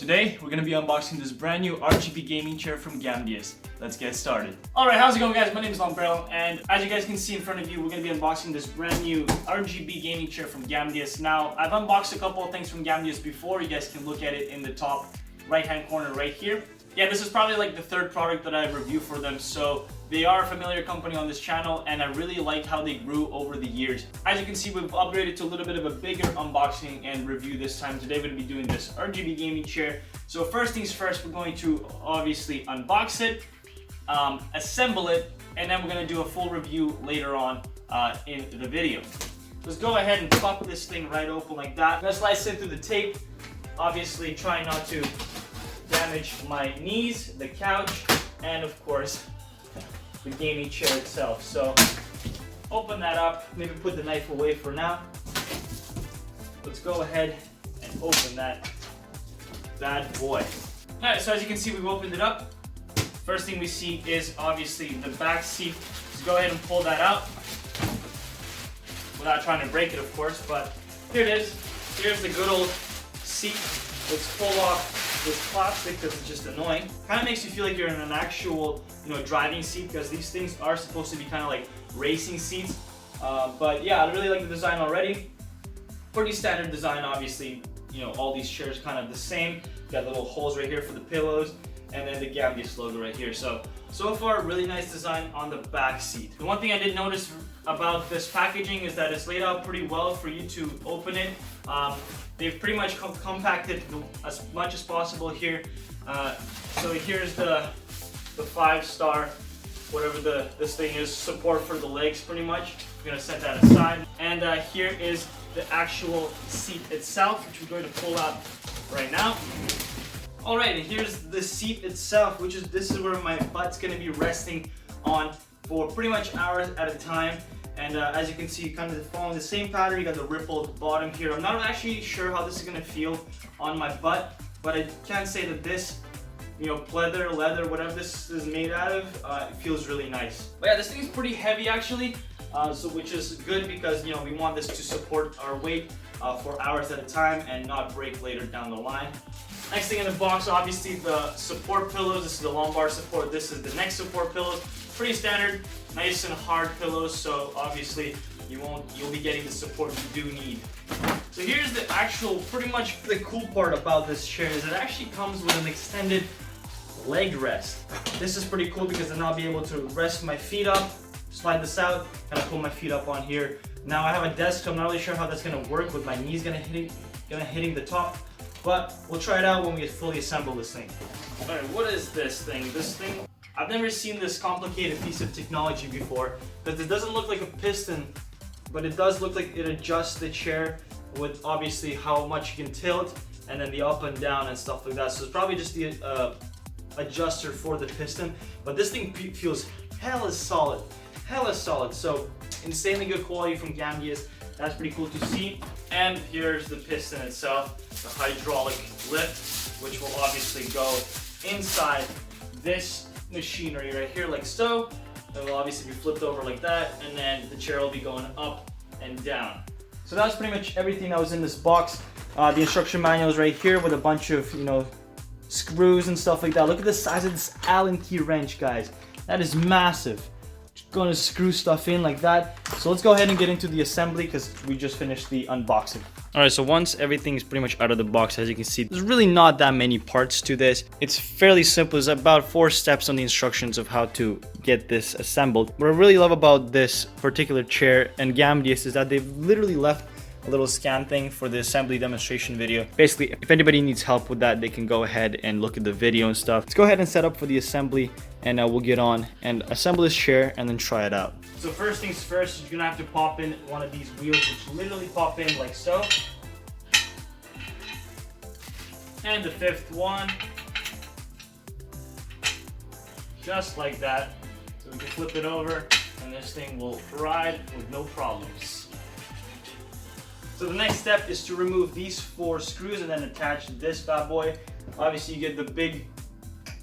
Today, we're going to be unboxing this brand new RGB gaming chair from Gamdias. Let's get started. Alright, how's it going guys? My name is LongBarrel, and as you guys can see in front of you, we're going to be unboxing this brand new RGB gaming chair from Gamdias. Now, I've unboxed a couple of things from Gamdias before. You guys can look at it in the top right-hand corner right here. Yeah, this is probably like the third product that I review for them, so they are a familiar company on this channel, and I really like how they grew over the years. As you can see, we've upgraded to a little bit of a bigger unboxing and review this time. Today we're going to be doing this RGB gaming chair. So first things first, we're going to obviously unbox it, assemble it, and then we're going to do a full review later on in the video. Let's go ahead and pop this thing right open like that. I'm going to slice it through the tape. Obviously try not to damage my knees, the couch, and of course the gaming chair itself. So open that up, maybe put the knife away for now. Let's go ahead and open that bad boy. Alright, so as you can see, we've opened it up. First thing we see is obviously the back seat. Let's go ahead and pull that out without trying to break it, of course, but here it is. Here's the good old seat. Let's pull off this plastic because it's just annoying. Kind of makes you feel like you're in an actual, driving seat, because these things are supposed to be kind of like racing seats. But yeah, I really like the design already. Pretty standard design, obviously. All these chairs kind of the same. Got little holes right here for the pillows, and then the Gamdias logo right here. So far, really nice design on the back seat. The one thing I did notice about this packaging is that it's laid out pretty well for you to open it. They've pretty much compacted as much as possible here. So here's the 5-star, whatever this thing is, support for the legs pretty much. I'm gonna set that aside. And here is the actual seat itself, which we're going to pull out right now. Alright, and here's the seat itself, this is where my butt's gonna be resting on for pretty much hours at a time. And as you can see, kind of following the same pattern. You got the rippled bottom here. I'm not actually sure how this is gonna feel on my butt, but I can say that this, pleather, leather, whatever this is made out of, it feels really nice. But yeah, this thing is pretty heavy actually, which is good because we want this to support our weight for hours at a time and not break later down the line. Next thing in the box, obviously the support pillows. This is the lumbar support. This is the neck support pillows. Pretty standard, nice and hard pillows. So obviously you'll be getting the support you do need. So here's the actual, pretty much the cool part about this chair is it actually comes with an extended leg rest. This is pretty cool because then I'll be able to rest my feet up, slide this out, kind of pull my feet up on here. Now I have a desk, so I'm not really sure how that's gonna work with my knees hitting the top. But we'll try it out when we fully assemble this thing. Alright, what is this thing? I've never seen this complicated piece of technology before, because it doesn't look like a piston, but it does look like it adjusts the chair with obviously how much you can tilt, and then the up and down and stuff like that. So it's probably just the adjuster for the piston, but this thing feels hella solid. So insanely good quality from Gamdias. That's pretty cool to see. And here's the piston itself, the hydraulic lift, which will obviously go inside this machinery right here like so. It will obviously be flipped over like that, and then the chair will be going up and down. So that's pretty much everything that was in this box. The instruction manual is right here with a bunch of screws and stuff like that. Look at the size of this Allen key wrench, guys. That is massive. Going to screw stuff in like that. So let's go ahead and get into the assembly because we just finished the unboxing. Alright, so once everything is pretty much out of the box, as you can see, there's really not that many parts to this. It's fairly simple. It's about 4 steps on the instructions of how to get this assembled. What I really love about this particular chair and Gamdias is that they've literally left a little scan thing for the assembly demonstration video. Basically, if anybody needs help with that, they can go ahead and look at the video and stuff. Let's go ahead and set up for the assembly, and we'll get on and assemble this chair and then try it out. So first things first, you're gonna have to pop in one of these wheels, which literally pop in like so. And the 5th one, just like that. So we can flip it over and this thing will ride with no problems. So the next step is to remove these 4 screws and then attach this bad boy. Obviously you get the big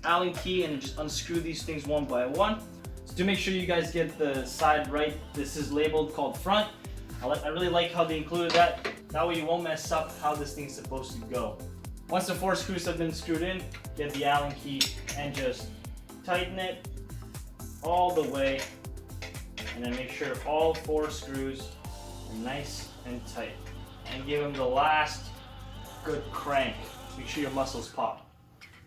Allen key and just unscrew these things one by one. So to make sure you guys get the side right, this is labeled called front. I really like how they included that. That way you won't mess up how this thing's supposed to go. Once the 4 screws have been screwed in, get the Allen key and just tighten it all the way, and then make sure all 4 screws are nice and tight, and give them the last good crank. Make sure your muscles pop.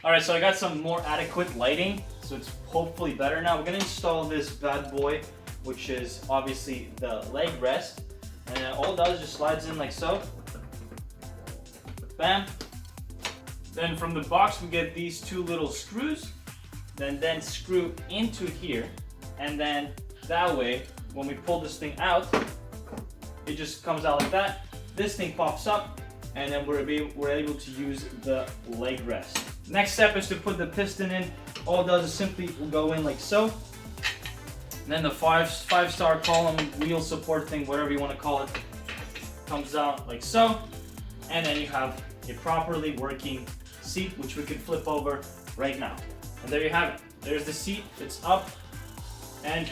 Alright, so I got some more adequate lighting, so it's hopefully better now. We're going to install this bad boy, which is obviously the leg rest, and then all it does is just slides in like so. Bam. Then from the box we get these 2 little screws, then screw into here, and then that way when we pull this thing out, it just comes out like that. This thing pops up, and then we're able to use the leg rest. Next step is to put the piston in. All it does is simply go in like so. And then the five-star column wheel support thing, whatever you want to call it, comes out like so. And then you have a properly working seat, which we can flip over right now. And there you have it. There's the seat. It's up and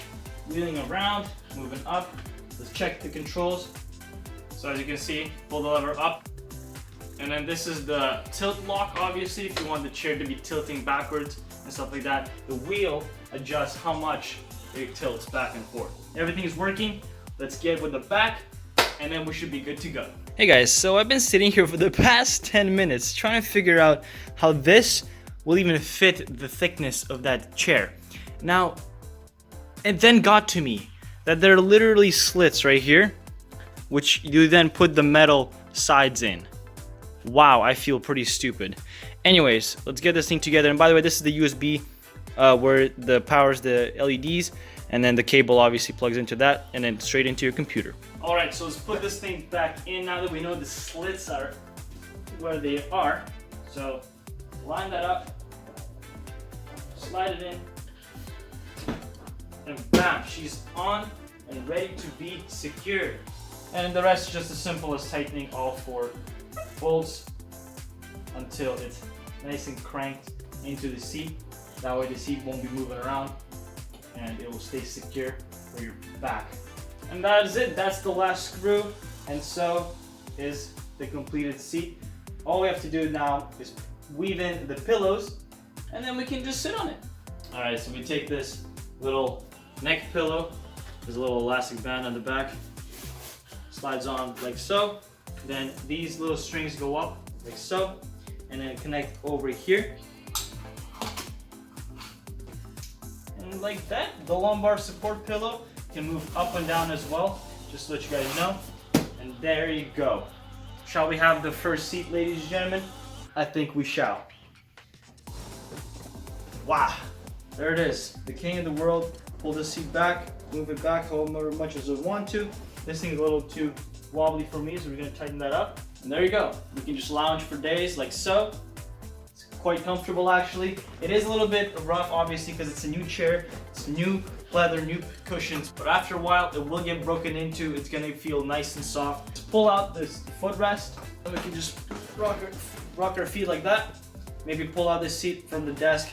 wheeling around, moving up. Let's check the controls. So as you can see, pull the lever up. And then this is the tilt lock, obviously, if you want the chair to be tilting backwards and stuff like that. The wheel adjusts how much it tilts back and forth. Everything is working. Let's get with the back, and then we should be good to go. Hey guys, so I've been sitting here for the past 10 minutes trying to figure out how this will even fit the thickness of that chair. Now, it then got to me that there are literally slits right here, which you then put the metal sides in. Wow, I feel pretty stupid. Anyways, let's get this thing together. And by the way, this is the USB where the powers the LEDs, and then the cable obviously plugs into that, and then straight into your computer. All right, so let's put this thing back in now that we know the slits are where they are. So line that up, slide it in, and bam, she's on and ready to be secured. And the rest is just as simple as tightening all 4 bolts until it's nice and cranked into the seat. That way the seat won't be moving around and it will stay secure for your back. And that is it. That's the last screw, and so is the completed seat. All we have to do now is weave in the pillows, and then we can just sit on it. All right, so we take this little neck pillow. There's a little elastic band on the back. Slides on like so. Then these little strings go up like so, and then connect over here. And like that, the lumbar support pillow can move up and down as well, just to let you guys know. And there you go. Shall we have the first seat, ladies and gentlemen? I think we shall. Wow, there it is. The king of the world. Pull the seat back, move it back however much as I want to. This thing is a little too wobbly for me, so we're gonna tighten that up. And there you go. We can just lounge for days like so. It's quite comfortable actually. It is a little bit rough obviously because it's a new chair. It's new leather, new cushions, but after a while it will get broken into. It's gonna feel nice and soft. Let's pull out this footrest and we can just rock our feet like that. Maybe pull out this seat from the desk,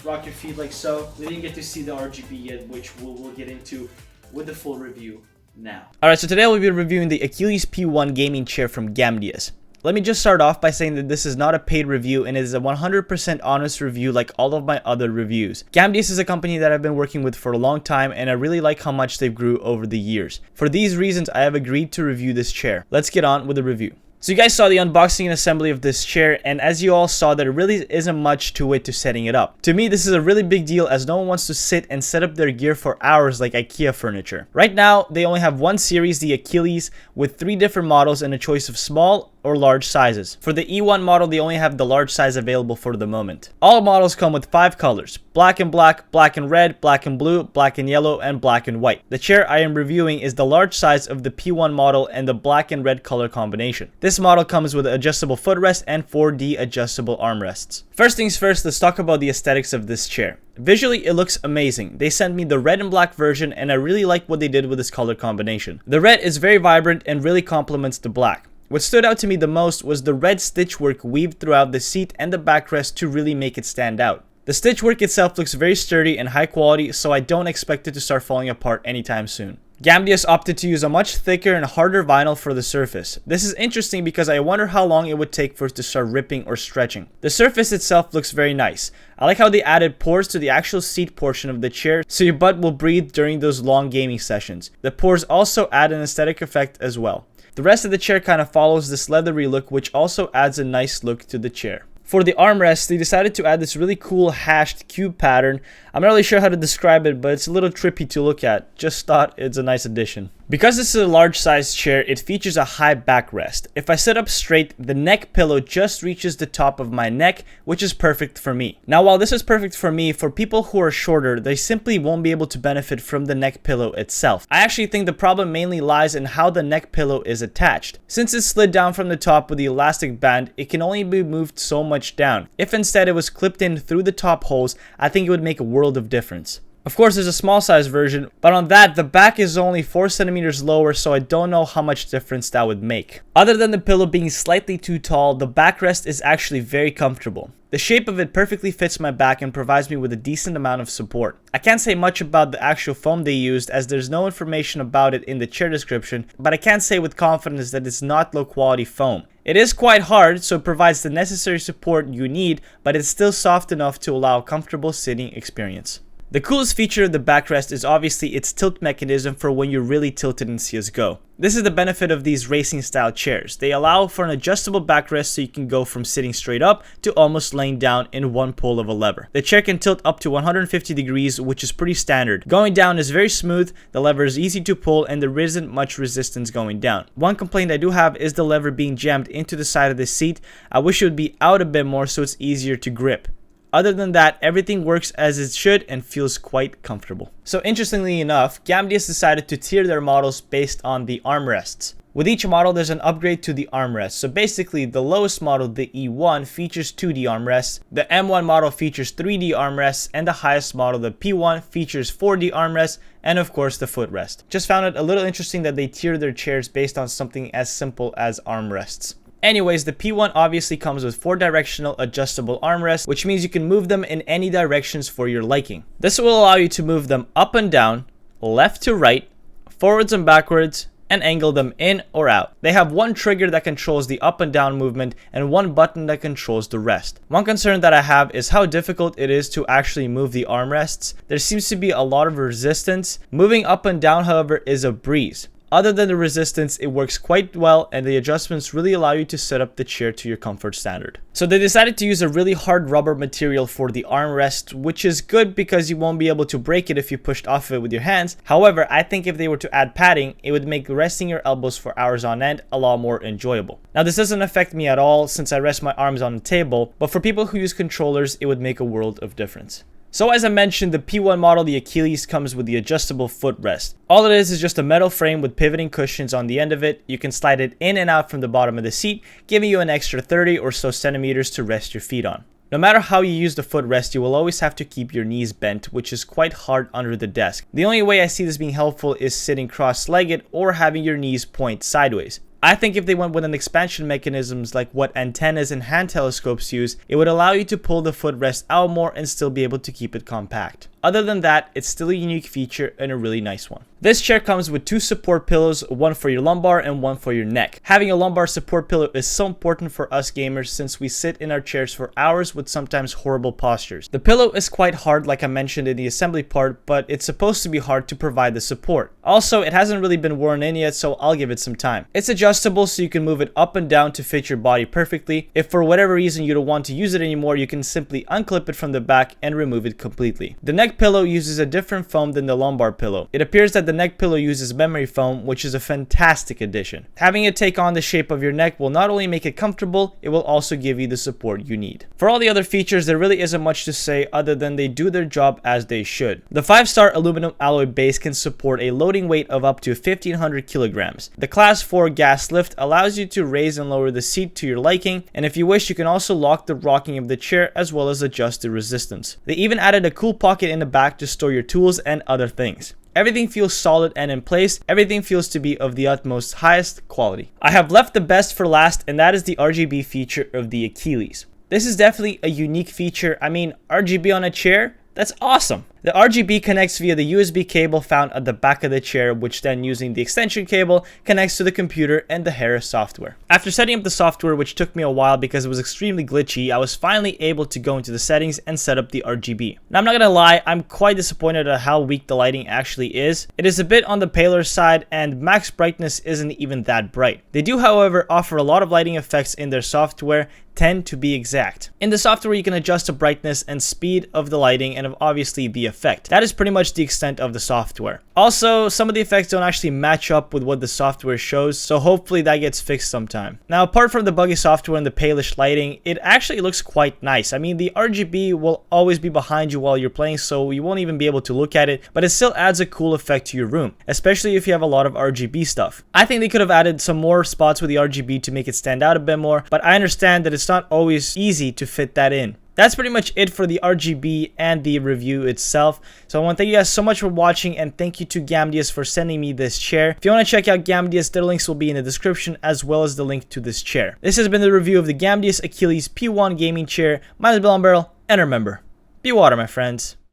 rock your feet like so. We didn't get to see the RGB yet, which we'll get into with the full review now. Alright, so today we'll be reviewing the Achilles-P1 gaming chair from Gamdias. Let me just start off by saying that this is not a paid review and it is a 100% honest review like all of my other reviews. Gamdias is a company that I've been working with for a long time and I really like how much they've grew over the years. For these reasons, I have agreed to review this chair. Let's get on with the review. So you guys saw the unboxing and assembly of this chair, and as you all saw, there really isn't much to it to setting it up. To me, this is a really big deal as no one wants to sit and set up their gear for hours like IKEA furniture. Right now, they only have one series, the Achilles, with 3 different models and a choice of small or large sizes. For the E1 model, they only have the large size available for the moment. All models come with 5 colors: black and black, black and red, black and blue, black and yellow, and black and white. The chair I am reviewing is the large size of the P1 model and the black and red color combination. This model comes with adjustable footrest and 4D adjustable armrests. First things first, let's talk about the aesthetics of this chair. Visually, it looks amazing. They sent me the red and black version and I really like what they did with this color combination. The red is very vibrant and really complements the black. What stood out to me the most was the red stitchwork weaved throughout the seat and the backrest to really make it stand out. The stitchwork itself looks very sturdy and high quality, so I don't expect it to start falling apart anytime soon. Gamdias opted to use a much thicker and harder vinyl for the surface. This is interesting because I wonder how long it would take for it to start ripping or stretching. The surface itself looks very nice. I like how they added pores to the actual seat portion of the chair so your butt will breathe during those long gaming sessions. The pores also add an aesthetic effect as well. The rest of the chair kind of follows this leathery look, which also adds a nice look to the chair. For the armrest, they decided to add this really cool hashed cube pattern. I'm not really sure how to describe it, but it's a little trippy to look at. Just thought it's a nice addition. Because this is a large size chair, it features a high backrest. If I sit up straight, the neck pillow just reaches the top of my neck, which is perfect for me. Now, while this is perfect for me, for people who are shorter, they simply won't be able to benefit from the neck pillow itself. I actually think the problem mainly lies in how the neck pillow is attached. Since it's slid down from the top with the elastic band, it can only be moved so much down. If instead it was clipped in through the top holes, I think it would make a world of difference. Of course, there's a small size version, but on that, the back is only 4 centimeters lower, so I don't know how much difference that would make. Other than the pillow being slightly too tall, the backrest is actually very comfortable. The shape of it perfectly fits my back and provides me with a decent amount of support. I can't say much about the actual foam they used as there's no information about it in the chair description, but I can say with confidence that it's not low quality foam. It is quite hard, so it provides the necessary support you need, but it's still soft enough to allow a comfortable sitting experience. The coolest feature of the backrest is obviously its tilt mechanism for when you're really tilted in CSGO. This is the benefit of these racing style chairs. They allow for an adjustable backrest so you can go from sitting straight up to almost laying down in one pull of a lever. The chair can tilt up to 150 degrees, which is pretty standard. Going down is very smooth, the lever is easy to pull, and there isn't much resistance going down. One complaint I do have is the lever being jammed into the side of the seat. I wish it would be out a bit more so it's easier to grip. Other than that, everything works as it should and feels quite comfortable. So interestingly enough, Gamdias decided to tier their models based on the armrests. With each model, there's an upgrade to the armrest. So basically, the lowest model, the E1, features 2D armrests, the M1 model features 3D armrests, and the highest model, the P1, features 4D armrests, and of course the footrest. Just found it a little interesting that they tier their chairs based on something as simple as armrests. Anyways, the P1 obviously comes with 4 directional adjustable armrests, which means you can move them in any directions for your liking. This will allow you to move them up and down, left to right, forwards and backwards, and angle them in or out. They have one trigger that controls the up and down movement and one button that controls the rest. One concern that I have is how difficult it is to actually move the armrests. There seems to be a lot of resistance. Moving up and down, however, is a breeze. Other than the resistance, it works quite well and the adjustments really allow you to set up the chair to your comfort standard. So they decided to use a really hard rubber material for the armrest, which is good because you won't be able to break it if you pushed off of it with your hands. However, I think if they were to add padding, it would make resting your elbows for hours on end a lot more enjoyable. Now this doesn't affect me at all since I rest my arms on the table, but for people who use controllers, it would make a world of difference. So as I mentioned, the P1 model, the Achilles, comes with the adjustable footrest. All it is just a metal frame with pivoting cushions on the end of it. You can slide it in and out from the bottom of the seat, giving you an extra 30 or so centimeters to rest your feet on. No matter how you use the footrest, you will always have to keep your knees bent, which is quite hard under the desk. The only way I see this being helpful is sitting cross-legged or having your knees point sideways. I think if they went with an expansion mechanisms like what antennas and hand telescopes use, it would allow you to pull the footrest out more and still be able to keep it compact. Other than that, it's still a unique feature and a really nice one. This chair comes with 2 support pillows, one for your lumbar and one for your neck. Having a lumbar support pillow is so important for us gamers since we sit in our chairs for hours with sometimes horrible postures. The pillow is quite hard like I mentioned in the assembly part, but it's supposed to be hard to provide the support. Also, it hasn't really been worn in yet, so I'll give it some time. It's adjustable so you can move it up and down to fit your body perfectly. If for whatever reason you don't want to use it anymore, you can simply unclip it from the back and remove it completely. The neck pillow uses a different foam than the lumbar pillow. It appears that the neck pillow uses memory foam, which is a fantastic addition. Having it take on the shape of your neck will not only make it comfortable, it will also give you the support you need. For all the other features, there really isn't much to say other than they do their job as they should. The 5-star aluminum alloy base can support a loading weight of up to 1500 kilograms. The class 4 gas lift allows you to raise and lower the seat to your liking, and if you wish, you can also lock the rocking of the chair as well as adjust the resistance. They even added a cool pocket in the back to store your tools and other things. Everything feels solid and in place. Everything feels to be of the utmost highest quality. I have left the best for last, and that is the RGB feature of the Achilles. This is definitely a unique feature. I mean, RGB on a chair? That's awesome. The RGB connects via the USB cable found at the back of the chair, which then using the extension cable connects to the computer and the Harris software. After setting up the software, which took me a while because it was extremely glitchy, I was finally able to go into the settings and set up the RGB. Now I'm not gonna lie, I'm quite disappointed at how weak the lighting actually is. It is a bit on the paler side and max brightness isn't even that bright. They do, however, offer a lot of lighting effects in their software, 10 to be exact. In the software, you can adjust the brightness and speed of the lighting and obviously the effect. That is pretty much the extent of the software. Also, some of the effects don't actually match up with what the software shows, so hopefully that gets fixed sometime. Now, apart from the buggy software and the palish lighting, it actually looks quite nice. I mean, the RGB will always be behind you while you're playing, so you won't even be able to look at it, but it still adds a cool effect to your room, especially if you have a lot of RGB stuff. I think they could have added some more spots with the RGB to make it stand out a bit more, but I understand that it's not always easy to fit that in. That's pretty much it for the RGB and the review itself. So I want to thank you guys so much for watching, and thank you to Gamdias for sending me this chair. If you want to check out Gamdias, their links will be in the description as well as the link to this chair. This has been the review of the Gamdias Achilles-P1 gaming chair. My name is LongBarrel, and remember, be water, my friends.